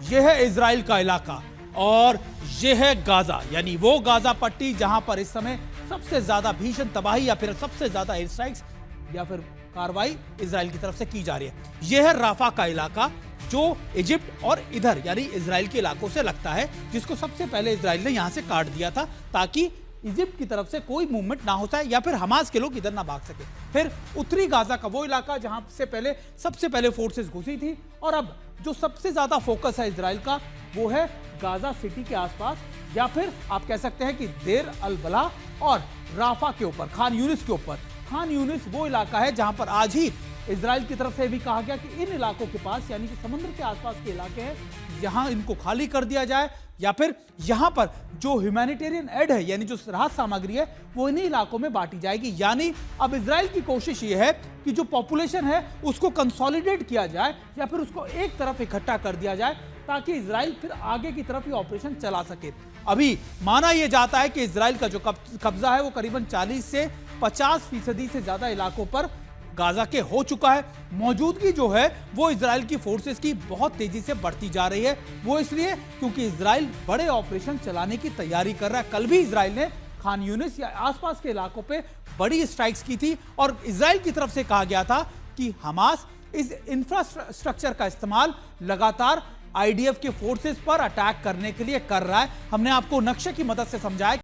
यह है इजराइल का इलाका और यह है गाजा, यानी वो गाजा पट्टी जहां पर इस समय सबसे ज्यादा भीषण तबाही या फिर सबसे ज्यादा एयर स्ट्राइक्स या फिर कार्रवाई इजराइल की तरफ से की जा रही है। यह है राफा का इलाका जो इजिप्ट और इधर यानी इजराइल के इलाकों से लगता है, जिसको सबसे पहले इजराइल ने यहां से काट दिया था ताकि इजिप्ट की तरफ से कोई मूवमेंट ना हो जाए या फिर हमास के लोग इधर ना भाग सके। फिर उत्तरी गाजा का वो इलाका जहां से सबसे पहले फोर्सेस घुसी थी, और अब जो सबसे ज्यादा फोकस है इजराइल का वो है गाजा सिटी के आसपास, या फिर आप कह सकते हैं कि देर अल बला और राफा के ऊपर, खान यूनिस के ऊपर। खान यूनिस वो इलाका है जहां पर आज ही इजराइल की तरफ से भी कहा गया कि इन इलाकों के पास यानी कि समुद्र के आसपास के इलाके हैं, यहां इनको खाली कर दिया जाए या फिर यहां पर जो ह्यूमैनिटेरियन एड है यानी जो राहत सामग्री है वो इन्हीं इलाकों में बांटी जाएगी। यानी अब इजराइल की कोशिश ये है कि जो पॉपुलेशन है उसको कंसोलिडेट किया जाए या फिर उसको एक तरफ इकट्ठा कर दिया जाए ताकि इजराइल फिर आगे की तरफ ये ऑपरेशन चला सके। अभी माना यह जाता है कि इजराइल का जो कब्जा है वो करीबन 40 से 50% से ज्यादा इलाकों पर गाजा के हो चुका है। मौजूदगी जो है वो इजराइल की फोर्सेस की बहुत तेजी से बढ़ती जा रही है, वो इसलिए क्योंकि इजराइल बड़े ऑपरेशन चलाने की तैयारी कर रहा है। कल भी इजराइल ने खान यूनिस या आसपास के इलाकों पे बड़ी स्ट्राइक्स की थी और इजराइल की तरफ से कहा गया था कि हमास इस इंफ्रास्ट्रक्चर का इस्तेमाल लगातार आईडीएफ के फोर्सेस पर अटैक करने के लिए कर रहा है। हमने आपको नक्शे की मदद से समझाया